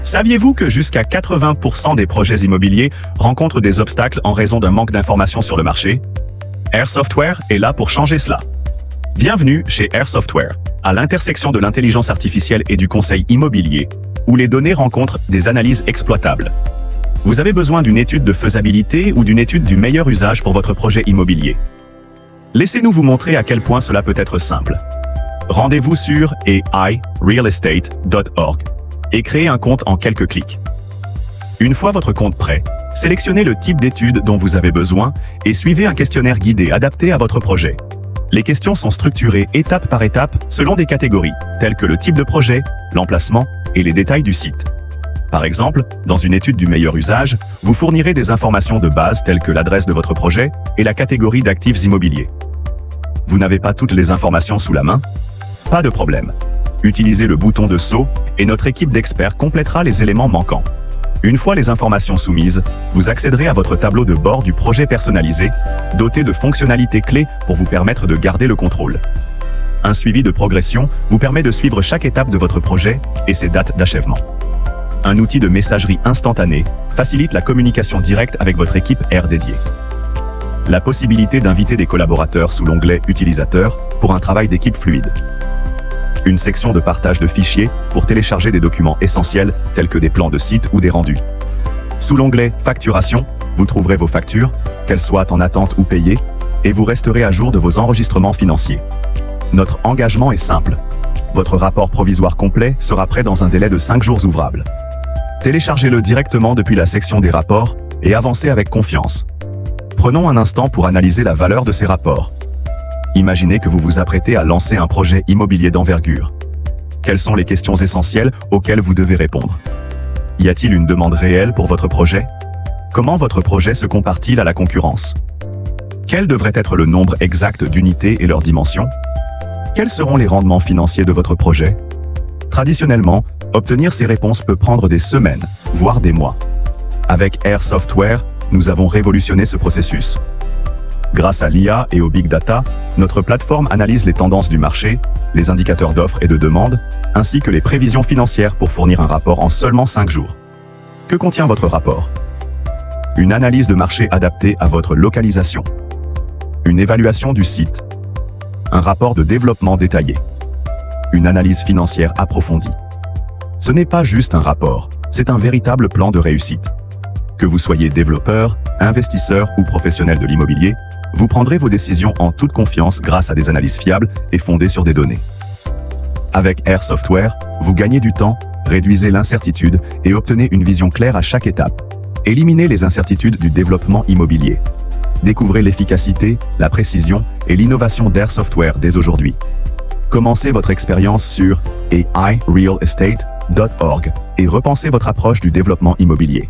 Saviez-vous que jusqu'à 80% des projets immobiliers rencontrent des obstacles en raison d'un manque d'informations sur le marché? Air Software est là pour changer cela. Bienvenue chez Air Software, à l'intersection de l'intelligence artificielle et du conseil immobilier, où les données rencontrent des analyses exploitables. Vous avez besoin d'une étude de faisabilité ou d'une étude du meilleur usage pour votre projet immobilier. Laissez-nous vous montrer à quel point cela peut être simple. Rendez-vous sur airealestate.org et créez un compte en quelques clics. Une fois votre compte prêt, sélectionnez le type d'étude dont vous avez besoin et suivez un questionnaire guidé adapté à votre projet. Les questions sont structurées étape par étape selon des catégories, telles que le type de projet, l'emplacement et les détails du site. Par exemple, dans une étude du meilleur usage, vous fournirez des informations de base telles que l'adresse de votre projet et la catégorie d'actifs immobiliers. Vous n'avez pas toutes les informations sous la main? Pas de problème. Utilisez le bouton de saut et notre équipe d'experts complétera les éléments manquants. Une fois les informations soumises, vous accéderez à votre tableau de bord du projet personnalisé, doté de fonctionnalités clés pour vous permettre de garder le contrôle. Un suivi de progression vous permet de suivre chaque étape de votre projet et ses dates d'achèvement. Un outil de messagerie instantanée facilite la communication directe avec votre équipe Air dédiée. La possibilité d'inviter des collaborateurs sous l'onglet « Utilisateurs » pour un travail d'équipe fluide. Une section de partage de fichiers pour télécharger des documents essentiels tels que des plans de site ou des rendus. Sous l'onglet « Facturation », vous trouverez vos factures, qu'elles soient en attente ou payées, et vous resterez à jour de vos enregistrements financiers. Notre engagement est simple. Votre rapport provisoire complet sera prêt dans un délai de 5 jours ouvrables. Téléchargez-le directement depuis la section des rapports et avancez avec confiance. Prenons un instant pour analyser la valeur de ces rapports. Imaginez que vous vous apprêtez à lancer un projet immobilier d'envergure. Quelles sont les questions essentielles auxquelles vous devez répondre? Y a-t-il une demande réelle pour votre projet? Comment votre projet se compare-t-il à la concurrence? Quel devrait être le nombre exact d'unités et leurs dimensions? Quels seront les rendements financiers de votre projet? Traditionnellement, obtenir ces réponses peut prendre des semaines, voire des mois. Avec Air Software, nous avons révolutionné ce processus. Grâce à l'IA et au Big Data, notre plateforme analyse les tendances du marché, les indicateurs d'offres et de demande, ainsi que les prévisions financières pour fournir un rapport en seulement 5 jours. Que contient votre rapport? Une analyse de marché adaptée à votre localisation. Une évaluation du site. Un rapport de développement détaillé. Une analyse financière approfondie. Ce n'est pas juste un rapport, c'est un véritable plan de réussite. Que vous soyez développeur, investisseur ou professionnel de l'immobilier, vous prendrez vos décisions en toute confiance grâce à des analyses fiables et fondées sur des données. Avec Air Software, vous gagnez du temps, réduisez l'incertitude et obtenez une vision claire à chaque étape. Éliminez les incertitudes du développement immobilier. Découvrez l'efficacité, la précision et l'innovation d'Air Software dès aujourd'hui. Commencez votre expérience sur airealestate.org et repensez votre approche du développement immobilier.